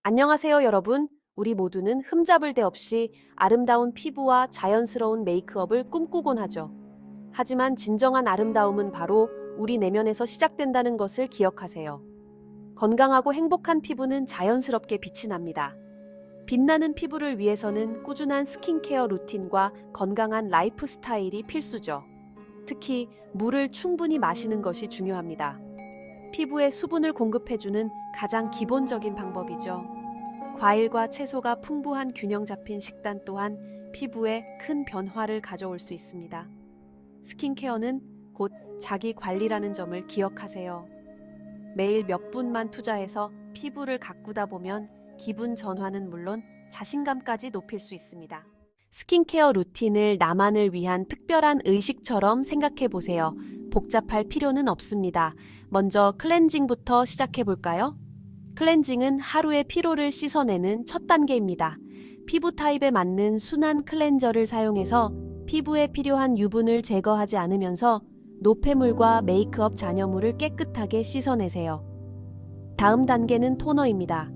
안녕하세요, 여러분. 우리 모두는 흠잡을 데 없이 아름다운 피부와 자연스러운 메이크업을 꿈꾸곤 하죠. 하지만 진정한 아름다움은 바로 우리 내면에서 시작된다는 것을 기억하세요. 건강하고 행복한 피부는 자연스럽게 빛이 납니다. 빛나는 피부를 위해서는 꾸준한 스킨케어 루틴과 건강한 라이프 스타일이 필수죠. 특히 물을 충분히 마시는 것이 중요합니다. 피부에 수분을 공급해주는 가장 기본적인 방법이죠. 과일과 채소가 풍부한 균형 잡힌 식단 또한 피부에 큰 변화를 가져올 수 있습니다. 스킨케어는 곧 자기 관리라는 점을 기억하세요. 매일 몇 분만 투자해서 피부를 가꾸다 보면 기분 전환은 물론 자신감까지 높일 수 있습니다. 스킨케어 루틴을 나만을 위한 특별한 의식처럼 생각해 보세요. 복잡할 필요는 없습니다. 먼저 클렌징부터 시작해 볼까요? 클렌징은 하루의 피로를 씻어내는 첫 단계입니다. 피부 타입에 맞는 순한 클렌저를 사용해서 피부에 필요한 유분을 제거하지 않으면서 노폐물과 메이크업 잔여물을 깨끗하게 씻어내세요. 다음 단계는 토너입니다.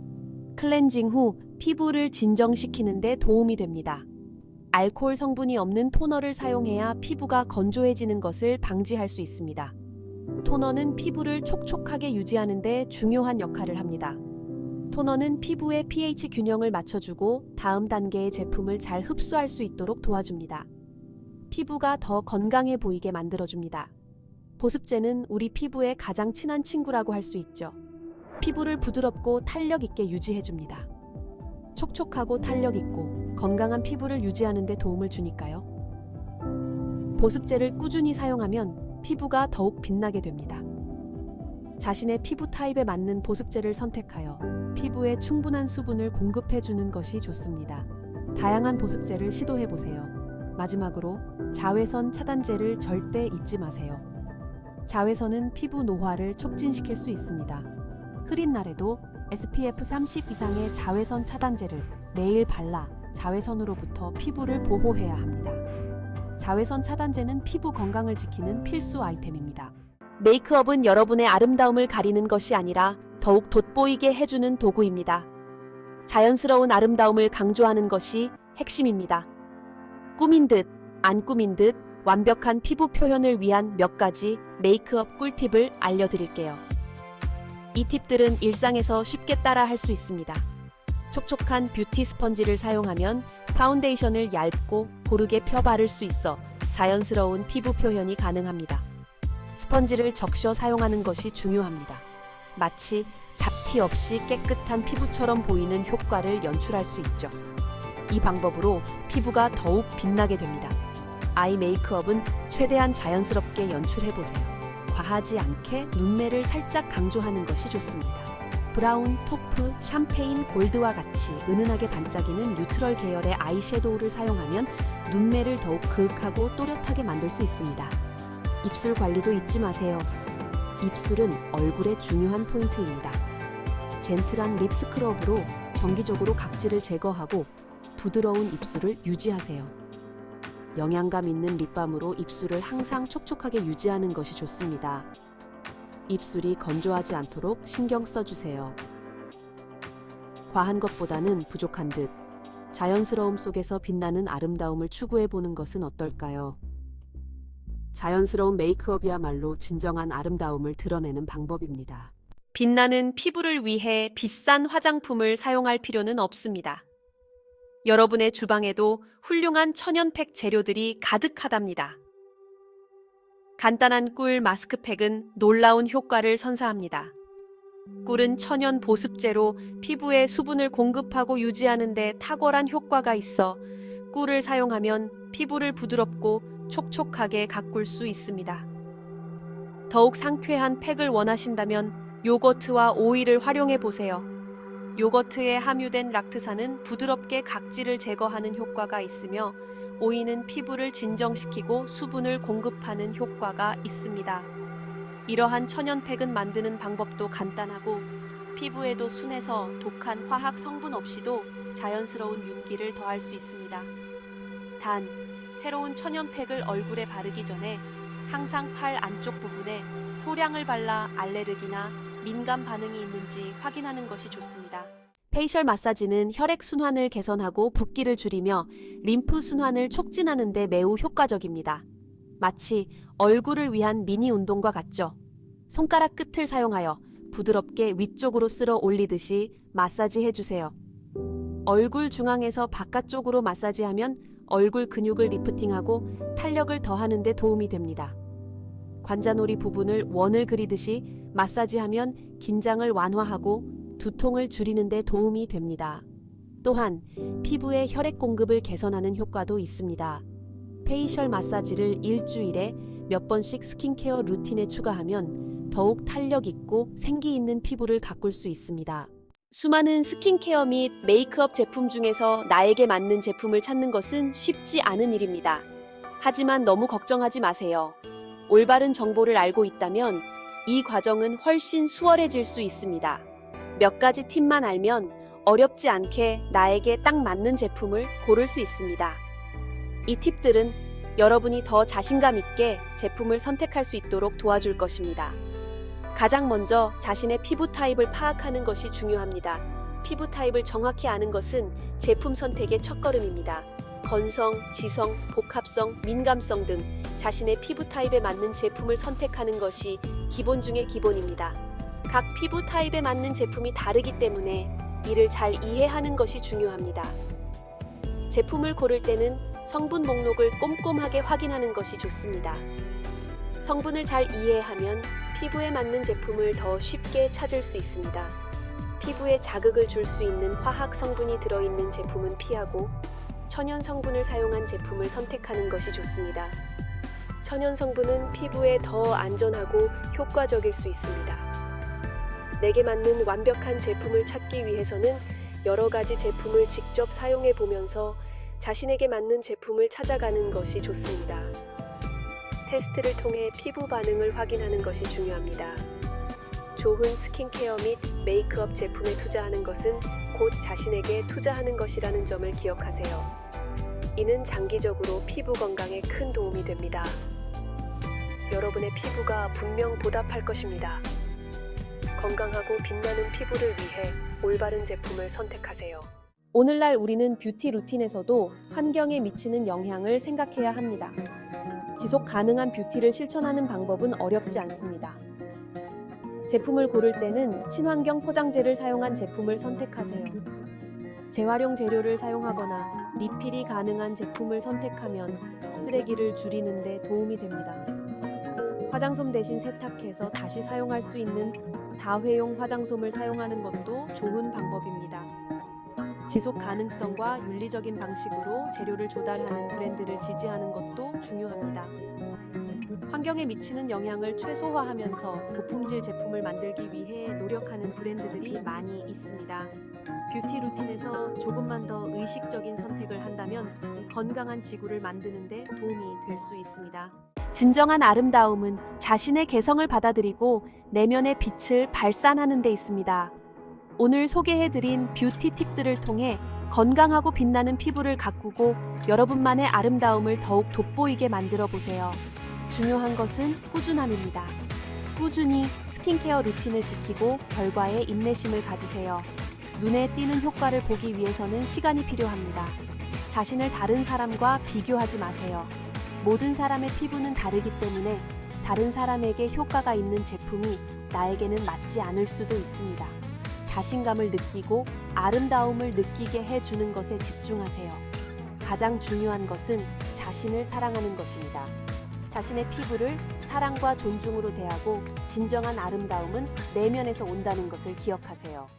클렌징 후 피부를 진정시키는 데 도움이 됩니다. 알코올 성분이 없는 토너를 사용해야 피부가 건조해지는 것을 방지할 수 있습니다. 토너는 피부를 촉촉하게 유지하는 데 중요한 역할을 합니다. 토너는 피부의 pH 균형을 맞춰주고 다음 단계의 제품을 잘 흡수할 수 있도록 도와줍니다. 피부가 더 건강해 보이게 만들어줍니다. 보습제는 우리 피부의 가장 친한 친구라고 할 수 있죠. 피부를 부드럽고 탄력 있게 유지해줍니다. 촉촉하고 탄력 있고 건강한 피부를 유지하는 데 도움을 주니까요. 보습제를 꾸준히 사용하면 피부가 더욱 빛나게 됩니다. 자신의 피부 타입에 맞는 보습제를 선택하여 피부에 충분한 수분을 공급해주는 것이 좋습니다. 다양한 보습제를 시도해보세요. 마지막으로 자외선 차단제를 절대 잊지 마세요. 자외선은 피부 노화를 촉진시킬 수 있습니다. 흐린 날에도 SPF 30 이상의 자외선 차단제를 매일 발라 자외선으로부터 피부를 보호해야 합니다. 자외선 차단제는 피부 건강을 지키는 필수 아이템입니다. 메이크업은 여러분의 아름다움을 가리는 것이 아니라 더욱 돋보이게 해주는 도구입니다. 자연스러운 아름다움을 강조하는 것이 핵심입니다. 꾸민 듯, 안 꾸민 듯 완벽한 피부 표현을 위한 몇 가지 메이크업 꿀팁을 알려드릴게요. 이 팁들은 일상에서 쉽게 따라 할 수 있습니다. 촉촉한 뷰티 스펀지를 사용하면 파운데이션을 얇고 고르게 펴 바를 수 있어 자연스러운 피부 표현이 가능합니다. 스펀지를 적셔 사용하는 것이 중요합니다. 마치 잡티 없이 깨끗한 피부처럼 보이는 효과를 연출할 수 있죠. 이 방법으로 피부가 더욱 빛나게 됩니다. 아이 메이크업은 최대한 자연스럽게 연출해보세요. 과하지 않게 눈매를 살짝 강조하는 것이 좋습니다. 브라운, 토프, 샴페인, 골드와 같이 은은하게 반짝이는 뉴트럴 계열의 아이섀도우를 사용하면 눈매를 더욱 그윽하고 또렷하게 만들 수 있습니다. 입술 관리도 잊지 마세요. 입술은 얼굴의 중요한 포인트입니다. 젠틀한 립 스크럽으로 정기적으로 각질을 제거하고 부드러운 입술을 유지하세요. 영양감 있는 립밤으로 입술을 항상 촉촉하게 유지하는 것이 좋습니다. 입술이 건조하지 않도록 신경 써주세요. 과한 것보다는 부족한 듯 자연스러움 속에서 빛나는 아름다움을 추구해보는 것은 어떨까요? 자연스러운 메이크업이야말로 진정한 아름다움을 드러내는 방법입니다. 빛나는 피부를 위해 비싼 화장품을 사용할 필요는 없습니다. 여러분의 주방에도 훌륭한 천연팩 재료들이 가득하답니다. 간단한 꿀 마스크팩은 놀라운 효과를 선사합니다. 꿀은 천연 보습제로 피부에 수분을 공급하고 유지하는 데 탁월한 효과가 있어 꿀을 사용하면 피부를 부드럽고 촉촉하게 가꿀 수 있습니다. 더욱 상쾌한 팩을 원하신다면 요거트와 오일을 활용해 보세요. 요거트에 함유된 락트산은 부드럽게 각질을 제거하는 효과가 있으며 오이는 피부를 진정시키고 수분을 공급하는 효과가 있습니다. 이러한 천연팩은 만드는 방법도 간단하고 피부에도 순해서 독한 화학 성분 없이도 자연스러운 윤기를 더할 수 있습니다. 단, 새로운 천연팩을 얼굴에 바르기 전에 항상 팔 안쪽 부분에 소량을 발라 알레르기나 민감 반응이 있는지 확인하는 것이 좋습니다. 페이셜 마사지는 혈액 순환을 개선하고 붓기를 줄이며 림프 순환을 촉진하는 데 매우 효과적입니다. 마치 얼굴을 위한 미니 운동과 같죠. 손가락 끝을 사용하여 부드럽게 위쪽으로 쓸어 올리듯이 마사지 해주세요. 얼굴 중앙에서 바깥쪽으로 마사지하면 얼굴 근육을 리프팅하고 탄력을 더하는 데 도움이 됩니다. 관자놀이 부분을 원을 그리듯이 마사지하면 긴장을 완화하고 두통을 줄이는 데 도움이 됩니다. 또한 피부의 혈액 공급을 개선하는 효과도 있습니다. 페이셜 마사지를 일주일에 몇 번씩 스킨케어 루틴에 추가하면 더욱 탄력 있고 생기 있는 피부를 가꿀 수 있습니다. 수많은 스킨케어 및 메이크업 제품 중에서 나에게 맞는 제품을 찾는 것은 쉽지 않은 일입니다. 하지만 너무 걱정하지 마세요. 올바른 정보를 알고 있다면 이 과정은 훨씬 수월해질 수 있습니다. 몇 가지 팁만 알면 어렵지 않게 나에게 딱 맞는 제품을 고를 수 있습니다. 이 팁들은 여러분이 더 자신감 있게 제품을 선택할 수 있도록 도와줄 것입니다. 가장 먼저 자신의 피부 타입을 파악하는 것이 중요합니다. 피부 타입을 정확히 아는 것은 제품 선택의 첫걸음입니다. 건성, 지성, 복합성, 민감성 등 자신의 피부 타입에 맞는 제품을 선택하는 것이 기본 중의 기본입니다. 각 피부 타입에 맞는 제품이 다르기 때문에 이를 잘 이해하는 것이 중요합니다. 제품을 고를 때는 성분 목록을 꼼꼼하게 확인하는 것이 좋습니다. 성분을 잘 이해하면 피부에 맞는 제품을 더 쉽게 찾을 수 있습니다. 피부에 자극을 줄 수 있는 화학 성분이 들어있는 제품은 피하고 천연 성분을 사용한 제품을 선택하는 것이 좋습니다. 천연 성분은 피부에 더 안전하고 효과적일 수 있습니다. 내게 맞는 완벽한 제품을 찾기 위해서는 여러 가지 제품을 직접 사용해 보면서 자신에게 맞는 제품을 찾아가는 것이 좋습니다. 테스트를 통해 피부 반응을 확인하는 것이 중요합니다. 좋은 스킨케어 및 메이크업 제품에 투자하는 것은 곧 자신에게 투자하는 것이라는 점을 기억하세요. 이는 장기적으로 피부 건강에 큰 도움이 됩니다. 여러분의 피부가 분명 보답할 것입니다. 건강하고 빛나는 피부를 위해 올바른 제품을 선택하세요. 오늘날 우리는 뷰티 루틴에서도 환경에 미치는 영향을 생각해야 합니다. 지속 가능한 뷰티를 실천하는 방법은 어렵지 않습니다. 제품을 고를 때는 친환경 포장재를 사용한 제품을 선택하세요. 재활용 재료를 사용하거나 리필이 가능한 제품을 선택하면 쓰레기를 줄이는 데 도움이 됩니다. 화장솜 대신 세탁해서 다시 사용할 수 있는 다회용 화장솜을 사용하는 것도 좋은 방법입니다. 지속 가능성과 윤리적인 방식으로 재료를 조달하는 브랜드를 지지하는 것도 중요합니다. 환경에 미치는 영향을 최소화하면서 고품질 제품을 만들기 위해 노력하는 브랜드들이 많이 있습니다. 뷰티 루틴에서 조금만 더 의식적인 선택을 한다면 건강한 지구를 만드는 데 도움이 될 수 있습니다. 진정한 아름다움은 자신의 개성을 받아들이고 내면의 빛을 발산하는 데 있습니다. 오늘 소개해드린 뷰티 팁들을 통해 건강하고 빛나는 피부를 가꾸고 여러분만의 아름다움을 더욱 돋보이게 만들어 보세요. 중요한 것은 꾸준함입니다. 꾸준히 스킨케어 루틴을 지키고 결과에 인내심을 가지세요. 눈에 띄는 효과를 보기 위해서는 시간이 필요합니다. 자신을 다른 사람과 비교하지 마세요. 모든 사람의 피부는 다르기 때문에 다른 사람에게 효과가 있는 제품이 나에게는 맞지 않을 수도 있습니다. 자신감을 느끼고 아름다움을 느끼게 해주는 것에 집중하세요. 가장 중요한 것은 자신을 사랑하는 것입니다. 자신의 피부를 사랑과 존중으로 대하고 진정한 아름다움은 내면에서 온다는 것을 기억하세요.